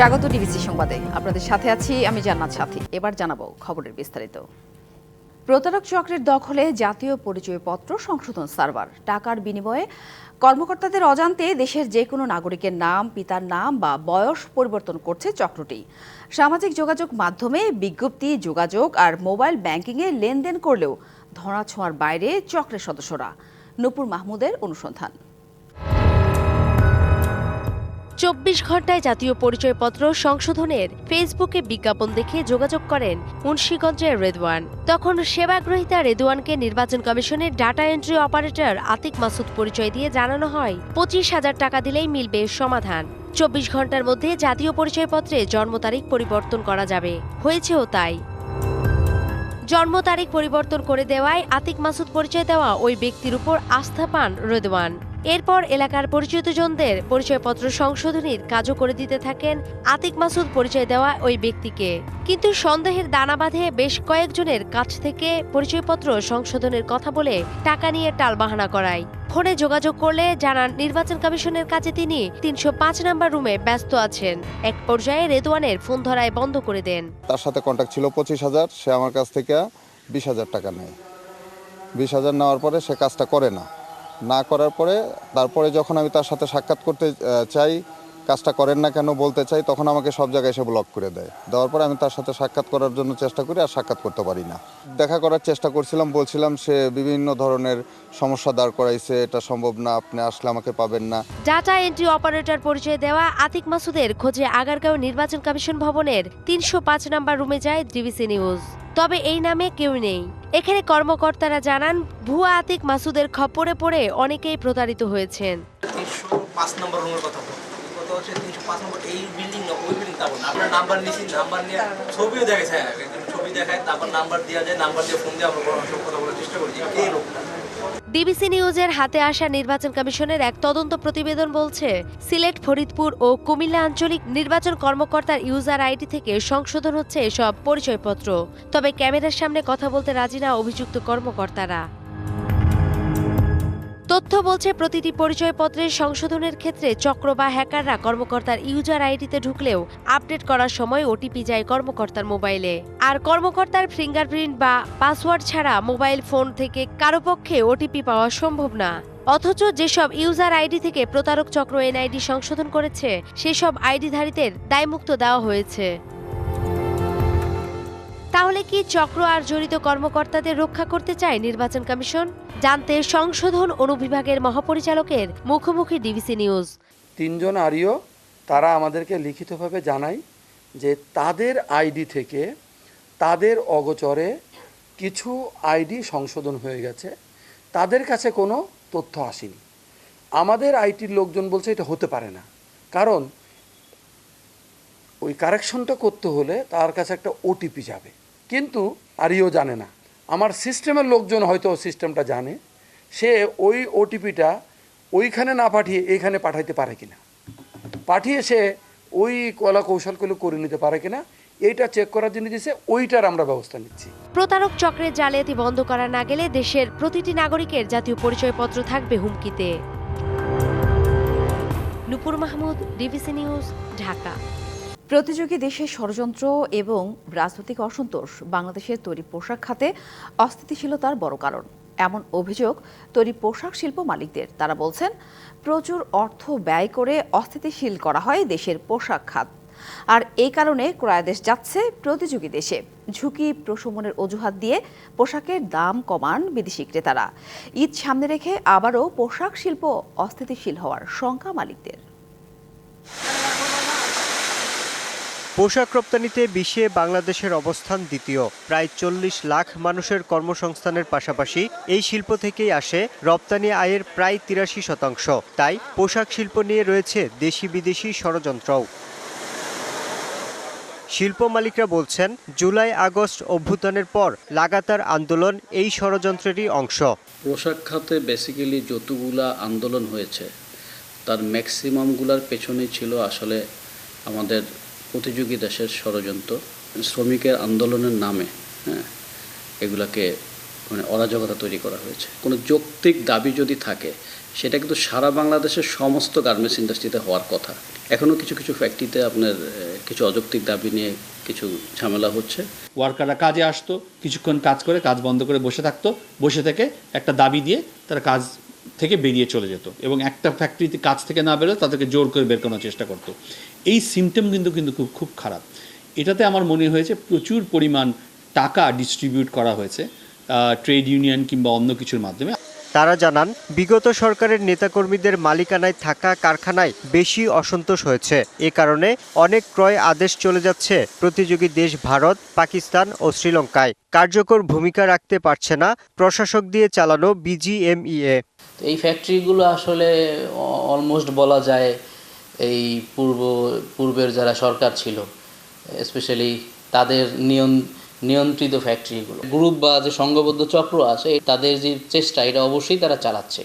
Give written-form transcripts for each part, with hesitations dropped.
স্বাগত ডিবিসি সংবাদে। আপনাদের সাথে আছি আমি জান্নাত সাথী। এবার জানাবো খবরের বিস্তারিত। প্রতারক চক্রের দখলে জাতীয় পরিচয়পত্র সংশোধন সার্ভার। টাকার বিনিময়ে কর্মকর্তাদের অজান্তে দেশের যে কোনো নাগরিকের নাম, পিতার নাম বা বয়স পরিবর্তন করছে চক্রটি। সামাজিক যোগাযোগ মাধ্যমে বিজ্ঞপ্তি, যোগাযোগ আর মোবাইল ব্যাংকিংয়ে লেনদেন করলেও ধরাছোঁয়ার বাইরে চক্রের সদস্যরা। নূপুর মাহমুদের অনুসন্ধান। ২৪ ঘণ্টায় জাতীয় পরিচয়পত্র সংশোধনের ফেসবুকে বিজ্ঞাপন দেখে যোগাযোগ করেন মুন্সিগঞ্জের রেদওয়ান। তখন সেবাগ্রহীতা রেদওয়ানকে নির্বাচন কমিশনের data entry operator Atik Masud পরিচয় দিয়ে জানানো হয় ২৫,০০০ টাকা দিলেই মিলবে সমাধান। ২৪ ঘণ্টার মধ্যে জাতীয় পরিচয়পত্রে জন্ম তারিখ পরিবর্তন করা যাবে। হয়েছেও তাই। জন্ম তারিখ পরিবর্তন করে দেওয়ায় আতিক মাসুদ পরিচয় দেওয়া ওই ব্যক্তির উপর আস্থা পান রেদওয়ান। এরপর এলাকার পরিচিতজনদের পরিচয়পত্র সংশোধনীর কাজও করে দিতে থাকেন আতিক মাসুদ পরিচয় দেওয়া ওই ব্যক্তিকে। কিন্তু সন্দেহের দানা বাঁধে বেশ কয়েকজনের কাছ থেকে পরিচয়পত্র সংশোধনের কথা বলে টাকা নিয়ে টালবাহানা করায়। ফোনে যোগাযোগ করলে জানান নির্বাচন কমিশনের কাছে তিনি ৩০৫ নম্বর রুমে ব্যস্ত আছেন। এক পর্যায়ে রেদওয়ানের ফোন ধরায় বন্ধ করে দেন। তার সাথে কন্ট্যাক্ট ছিল ২৫,০০০, সে আমার কাছ থেকে ২০,০০০ টাকা নেয়। ২০,০০০ নেওয়ার পরে সে কাজটা করে না করার পরে তারপরে যখন আমি তার সাথে সাক্ষাৎ করতে চাই, কাজটা করেন না কেন বলতে চাই, তখন আমাকে সব জায়গায় এসে ব্লক করে দেওয়ার পরে আমি তার সাথে সাক্ষাৎ করার জন্য চেষ্টা করি, আর সাক্ষাৎ করতে পারি না। দেখা করার চেষ্টা করছিলাম, বলছিলাম, সে বিভিন্ন ধরনের সমস্যা দাঁড় করাইছে, এটা সম্ভব না, আপনি আসলে আমাকে পাবেন না। ডাটা এন্ট্রি অপারেটর পরিচয় দেওয়া আতিক মাসুদের খোঁজে আগারগাঁও নির্বাচন কমিশন ভবনের ৩০৫ নম্বর রুমে যায় ডিবিসি নিউজ। তবে এই নামে কেউ নেই। এখানে কর্মকর্তারা জানান ভুয়া আতিক মাসুদের খপ্পরে পড়ে অনেকেই প্রতারিত হয়েছেন। ৩০৫ নম্বর রুমের কথা হচ্ছে ৩০৫ নম্বর এই বিল্ডিং না, ওই বিল্ডিং তা বল। আপনার নাম্বার নিয়েছি, নাম্বার নিয়ে ছবিও দেখাচ্ছে, ছবি দেখায়, তারপর নাম্বার দেওয়া যায়, নাম্বার দিয়ে ফোন দিয়ে আমরা কথা বলার চেষ্টা করি কে লোকটা। ডিবিসি নিউজের হাতে আসা নির্বাচন কমিশনের এক তদন্ত প্রতিবেদন বলছে সিলেট, ফরিদপুর ও কুমিল্লা আঞ্চলিক নির্বাচন কর্মকর্তার ইউজার আইডি থেকে সংশোধন হচ্ছে এসব পরিচয়পত্র। তবে ক্যামেরার সামনে কথা বলতে রাজি না অভিযুক্ত কর্মকর্তারা। তথ্য বলছে প্রতিটি পরিচয়পত্রের সংশোধনের ক্ষেত্রে চক্র বা হ্যাকাররা কর্মকর্তার ইউজার আইডিতে ঢুকলেও আপডেট করার সময় ওটিপি যায় কর্মকর্তার মোবাইলে। আর কর্মকর্তার ফিঙ্গারপ্রিন্ট বা পাসওয়ার্ড ছাড়া মোবাইল ফোন থেকে কারো পক্ষে ওটিপি পাওয়া সম্ভব না। অথচ যেসব ইউজার আইডি থেকে প্রতারক চক্র এনআইডি সংশোধন করেছে সেসব আইডিধারীদের দায়মুক্ত দেওয়া হয়েছে। তাহলে কি চক্র আর জড়িত কর্মকর্তাদের রক্ষা করতে চায় নির্বাচন কমিশন? জানতে সংশোধন অনুবিভাগের মহাপরিচালকের মুখোমুখি ডিবিসি নিউজ। ৩ জন আরইও তারা আমাদেরকে লিখিতভাবে জানায় যে তাদের আইডি থেকে তাদের অগোচরে কিছু আইডি সংশোধন হয়ে গেছে, তাদের কাছে কোনো তথ্য আসেনি। আমাদের আইটির লোকজন বলছে এটা হতে পারে না, কারণ ওই কারেকশনটা করতে হলে তার কাছে একটা ওটিপি যাবে, কিন্তু আরইও জানে না। আমার সিস্টেমের লোকজন হয়তো সিস্টেমটা জানে, সে ওই ওটিপিটা ওইখানে না পাঠিয়ে এইখানে পাঠাইতে পারে কিনা, পাঠিয়ে সে ওই কলা কৌশলগুলো করে নিতে পারে কিনা, এইটা চেক করার জন্য দিয়েছে, ওইটার আমরা ব্যবস্থা নিচ্ছি। প্রতারক চক্রের জালিয়াতি বন্ধ করা না গেলে দেশের প্রতিটি নাগরিকের জাতীয় পরিচয়পত্র থাকবে হুমকিতে। নূপুর মাহমুদ, ডিবিসি নিউজ, ঢাকা। প্রতিযোগী দেশের ষড়যন্ত্র এবং রাজনৈতিক অসন্তোষ বাংলাদেশের তৈরি পোশাক খাতে অস্থিতিশীলতার বড় কারণ, এমন অভিযোগ তৈরি পোশাক শিল্প মালিকদের। তারা বলছেন প্রচুর অর্থ ব্যয় করে অস্থিতিশীল করা হয় দেশের পোশাক খাত, আর এই কারণে ক্রয়াদেশ যাচ্ছে প্রতিযোগী দেশে। ঝুঁকি প্রশমনের অজুহাত দিয়ে পোশাকের দাম কমান বিদেশি ক্রেতারা। ঈদ সামনে রেখে আবারও পোশাক শিল্প অস্থিতিশীল হওয়ার শঙ্কা মালিকদের। পোশাক রপ্তানিতে বিশ্বে বাংলাদেশের অবস্থান দ্বিতীয়। প্রায় ৪০ লাখ মানুষের কর্মসংস্থানের পাশাপাশি এই শিল্প থেকেই আসে রপ্তানি আয়ের প্রায় ৮৩%। তাই পোশাক শিল্প নিয়ে রয়েছে দেশি বিদেশি ষড়যন্ত্রও। শিল্প মালিকরা বলছেন জুলাই আগস্ট অভ্যুত্থানের পর লাগাতার আন্দোলন এই ষড়যন্ত্রেরই অংশ। পোশাক খাতে বেসিক্যালি যতগুলা আন্দোলন হয়েছে তার ম্যাক্সিমামগুলার পেছনেই ছিল আসলে আমাদের প্রতিযোগী দেশের ষড়যন্ত্র। শ্রমিকের আন্দোলনের নামে এগুলাকে অরাজকতা তৈরি করা হয়েছে। কোনো যৌক্তিক দাবি যদি থাকে সেটা কিন্তু সারা বাংলাদেশের সমস্ত গার্মেন্টস ইন্ডাস্ট্রিতে হওয়ার কথা। এখনও কিছু কিছু ফ্যাক্টরিতে আপনার কিছু অযৌক্তিক দাবি নিয়ে কিছু ঝামেলা হচ্ছে। ওয়ার্কাররা কাজে আসতো, কিছুক্ষণ কাজ করে কাজ বন্ধ করে বসে থাকতো, বসে থেকে একটা দাবি দিয়ে তারা কাজ থেকে বেরিয়ে চলে যেত এবং একটা ফ্যাক্টরিতে কাজ থেকে না বেরোলে তাদেরকে জোর করে বের করানোর চেষ্টা করতো। এই সিমটম কিন্তু খুব খারাপ। এটাতে আমার মনে হয়েছে প্রচুর পরিমাণ টাকা ডিস্ট্রিবিউট করা হয়েছে ট্রেড ইউনিয়ন কিংবা অন্য কিছুর মাধ্যমে। তারা জানান, বিগত সরকারের নেতাকর্মীদের মালিকানায় থাকা কারখানায় বেশি অসন্তোষ হয়েছে। এ কারণে অনেক ক্রয় আদেশ চলে যাচ্ছে প্রতিযোগী দেশ ভারত, পাকিস্তান ও শ্রীলঙ্কায়। কার্যকর ভূমিকা রাখতে পারছে না প্রশাসক দিয়ে চালানো বিজিএমইএ। এই ফ্যাক্টরিগুলো আসলে অলমোস্ট বলা যায় এই পূর্বের যারা সরকার ছিল, স্পেশালি তাদের নিয়ন্ত্রিত ফ্যাক্টরিগুলো, গ্রুপ বা যে সংঘবদ্ধ চক্র আছে, তাদের যে চেষ্টা এটা অবশ্যই তারা চালাচ্ছে।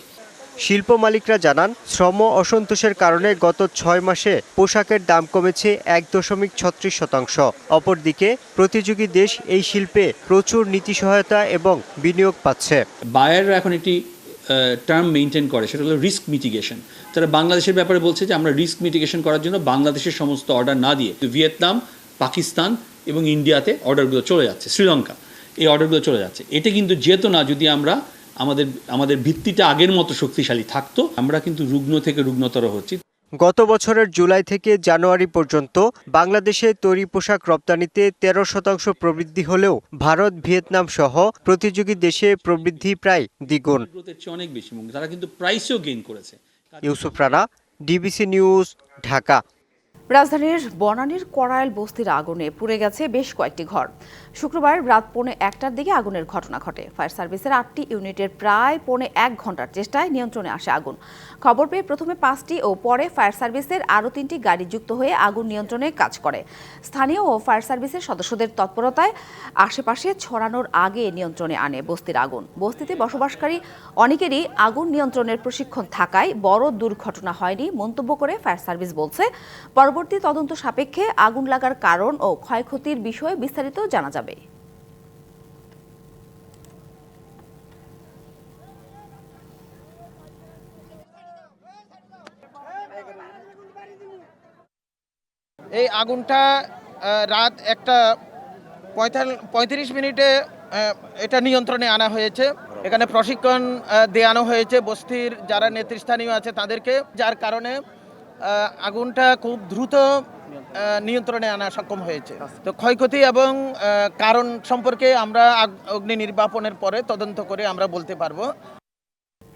শিল্প মালিকরা জানান, শ্রম অসন্তোষের কারণে গত ৬ মাসে পোশাকের দাম কমেছে ১.৩৬%। অপরদিকে প্রতিযোগী দেশ এই শিল্পে প্রচুর নীতি সহায়তা এবং বিনিয়োগ পাচ্ছে। বায়াররা এখন একটি টার্ম মেনটেন করে, সেটা হলো রিস্ক মিটিগেশন। তারা বাংলাদেশের ব্যাপারে বলছে যে আমরা রিস্ক মিটিগেশন করার জন্য বাংলাদেশের সমস্ত অর্ডার না দিয়ে ভিয়েতনাম, পাকিস্তান এবং ইন্ডিয়াতে অর্ডারগুলো চলে যাচ্ছে, শ্রীলঙ্কা এই অর্ডারগুলো চলে যাচ্ছে। এটা কিন্তু যেত না যদি আমরা আমাদের ভিত্তিটা আগের মতো শক্তিশালী থাকতো। আমরা কিন্তু রুগ্ন থেকে রুগ্নতর হচ্ছি। গত বছরের জুলাই থেকে জানুয়ারি পর্যন্ত বাংলাদেশে তৈরি পোশাক রপ্তানিতে 13% প্রবৃদ্ধি হলেও ভারত, ভিয়েতনাম সহ প্রতিযোগী দেশে প্রবৃদ্ধি প্রায় দ্বিগুণ। অনেক বেশি, তারা কিন্তু প্রাইসও গেইন করেছে। Yusuf Rana, DBC news, Dhaka. রাজধানীর বনানীর কড়াইল বস্তির আগুনে পুড়ে গেছে বেশ কয়েকটি ঘর। শুক্রবার রাত 1:45টার দিকে আগুনের ঘটনা ঘটে। ফায়ার সার্ভিসের 8টি ইউনিটের প্রায় 1.5 ঘন্টার চেষ্টায় নিয়ন্ত্রণে আসে আগুন। খবর পেয়ে প্রথমে 5টি ও পরে ফায়ার সার্ভিসের আরও 3টি গাড়ি যুক্ত হয়ে আগুন নিয়ন্ত্রণে কাজ করে। স্থানীয় ও ফায়ার সার্ভিসের সদস্যদের তৎপরতায় আশেপাশে ছড়ানোর আগে নিয়ন্ত্রণে আনে বস্তির আগুন। বস্তিতে বসবাসকারী অনেকেরই আগুন নিয়ন্ত্রণের প্রশিক্ষণ থাকায় বড় দুর্ঘটনা হয়নি মন্তব্য করে ফায়ার সার্ভিস বলছে, পরবর্তী তদন্ত সাপেক্ষে আগুন লাগার কারণ ও ক্ষয়ক্ষতির বিষয়ে বিস্তারিত জানা যাবে। এই আগুনটা রাত 1:35 মিনিটে এটা নিয়ন্ত্রণে আনা হয়েছে। এখানে প্রশিক্ষণ দেওয়ানো হয়েছে বস্তির যারা নেতৃস্থানীয় আছে তাদেরকে, যার কারণে আগুনটা খুব দ্রুত নিয়ন্ত্রণে আনা সক্ষম হয়েছে। তো ক্ষয়ক্ষতি এবং কারণ সম্পর্কে আমরা অগ্নি নির্বাপনের পরে তদন্ত করে আমরা বলতে পারবো।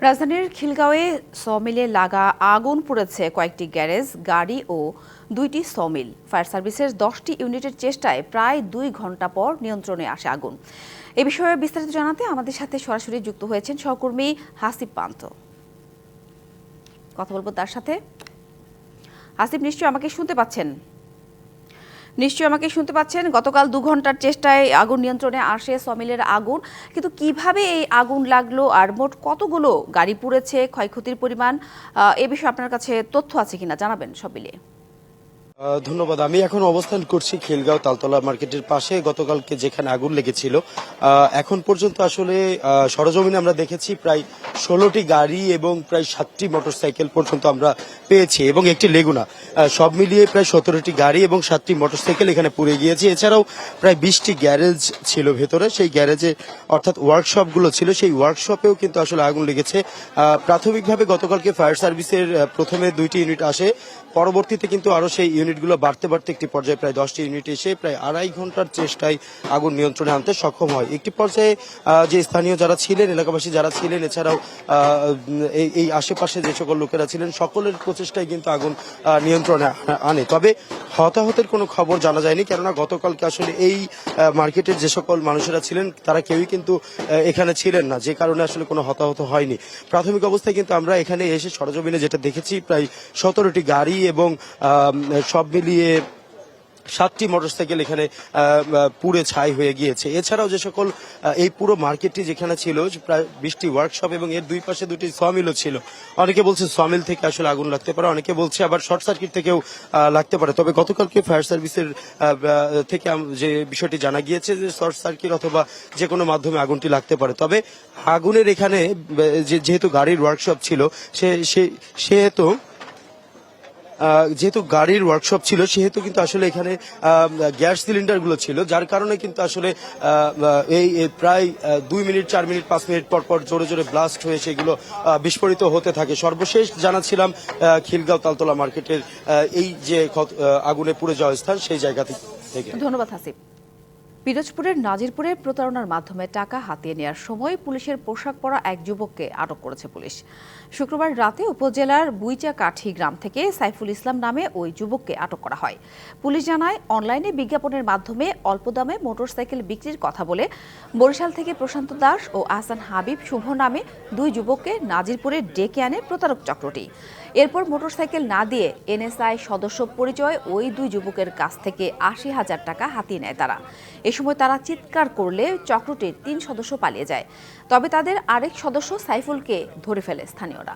রাজধানীর খিলগাঁওয়ে সমিলে লাগা আগুন পুড়েছে কয়েকটি গ্যারেজ, গাড়ি ও 2টি সমিল। ফায়ার সার্ভিসের 10টি ইউনিটের চেষ্টায় প্রায় 2 ঘন্টা পর নিয়ন্ত্রণে আসে আগুন। এ বিষয়ে বিস্তারিত জানাতে আমাদের সাথে সরাসরি যুক্ত হয়েছেন সহকর্মী হাসিব পান্ত। কথা বলবো তার সাথে। হাসিব, নিশ্চয়ই আমাকে শুনতে পাচ্ছেন। গতকাল 2 ঘন্টার চেষ্টায় আগুন নিয়ন্ত্রণে আসে সমিলের আগুন, কিন্তু কিভাবে এই আগুন লাগলো আর মোট কতগুলো গাড়ি পুড়েছে, ক্ষয়ক্ষতির পরিমাণ, এ বিষয়ে আপনার কাছে তথ্য আছে কিনা জানাবেন সব মিলিয়ে। ধন্যবাদ। আমি এখন অবস্থান করছি খিলগাঁও তালতলা মার্কেটের পাশে। গতকালকে যেখানে আগুন লেগেছিল, এখন পর্যন্ত আসলে সরজমিনে আমরা দেখেছি প্রায় 16টি গাড়ি এবং প্রায় 7টি মোটরসাইকেল পর্যন্ত আমরা পেয়েছি এবং একটি লেগুনা। সব মিলিয়ে প্রায় 17টি গাড়ি এবং 7টি মোটরসাইকেল এখানে পুড়ে গিয়েছে। এছাড়াও প্রায় 20টি গ্যারেজ ছিল ভেতরে, সেই গ্যারেজে অর্থাৎ ওয়ার্কশপগুলো ছিল, সেই ওয়ার্কশপেও কিন্তু আসলে আগুন লেগেছে। প্রাথমিকভাবে গতকালকে ফায়ার সার্ভিসের প্রথমে 2টি ইউনিট আসে, পরবর্তীতে কিন্তু আরো সেই ইউনিটগুলো বাড়তে একটি পর্যায়ে প্রায় 10টি ইউনিট এসে প্রায় 2.5 ঘন্টার চেষ্টায় আগুন নিয়ন্ত্রণে আনতে সক্ষম হয়। একটি পর্যায়ে যে স্থানীয় যারা ছিলেন, এলাকাবাসী যারা ছিলেন, এছাড়াও এই আশেপাশে যে সকল লোকেরা ছিলেন, সকলের প্রচেষ্টায় কিন্তু আগুন নিয়ন্ত্রণে আনে। তবে হতাহতের কোনো খবর জানা যায়নি, কেননা গতকালকে আসলে এই মার্কেটের যে সকল মানুষেরা ছিলেন তারা কেউই কিন্তু এখানে ছিলেন না, যে কারণে আসলে কোনো হতাহত হয়নি। প্রাথমিক অবস্থায় কিন্তু আমরা এখানে এসে সরজমিনে যেটা দেখেছি, প্রায় 17টি গাড়ি এবং সব মিলিয়ে 7টি মোটরসাইকেল এখানে পুড়ে ছাই হয়ে গিয়েছে। এছাড়াও যে সকল এই পুরো মার্কেটটি যেখানে ছিল প্রায় 20টি ওয়ার্কশপ এবং এর দুই পাশে 2টি সমিলও ছিল। অনেকে বলছে সমিল থেকে আসলে আগুন লাগতে পারে, অনেকে বলছে আবার শর্ট সার্কিট থেকেও লাগতে পারে। তবে গতকালকে ফায়ার সার্ভিসের থেকে যে বিষয়টি জানা গিয়েছে যে শর্ট সার্কিট অথবা যে কোনো মাধ্যমে আগুনটি লাগতে পারে। তবে আগুনের এখানে যেহেতু গাড়ির ওয়ার্কশপ ছিল যেহেতু গাড়ির ওয়ার্কশপ ছিল সেহেতু কিন্তু আসলে এখানে গ্যাস সিলিন্ডারগুলো ছিল, যার কারণে কিন্তু আসলে এই প্রায় 2 মিনিট 4 মিনিট 5 মিনিট পর পর জোরে জোরে ব্লাস্ট হয়ে সেগুলো বিস্ফোরিত হতে থাকে। সর্বশেষ জানাচ্ছিলাম খিলগাঁও তালতলা মার্কেটের এই যে আগুনে পুড়ে যাওয়া স্থান সেই জায়গা থেকে। ধন্যবাদ হাসিব। পিরোজপুরের নাজিরপুরে প্রতারণার মাধ্যমে টাকা হাতিয়ে নেওয়ার সময় পুলিশের পোশাক পরা এক যুবককে আটক করেছে পুলিশ। শুক্রবার রাতে উপজেলার বুইচাকাঠি গ্রাম থেকে সাইফুল ইসলাম নামে ওই যুবককে আটক করা হয়। পুলিশ জানায়, অনলাইনে বিজ্ঞাপনের মাধ্যমে অল্প দামে মোটরসাইকেল বিক্রির কথা বলে বরিশাল থেকে প্রশান্ত দাস ও আহসান হাবিব শুভ নামে 2 যুবককে নাজিরপুরে ডেকে আনে প্রতারক চক্রটি। এরপর মোটরসাইকেল না দিয়ে এনএসআই সদস্য পরিচয় ওই 2 যুবকের কাছ থেকে 80,000 টাকা হাতিয়ে নেয় তারা। এ সময় তারা চিৎকার করলে চক্রটির 3 সদস্য পালিয়ে যায়। তবে তাদের আরেক সদস্য সাইফুলকে ধরে ফেলে স্থানীয়রা।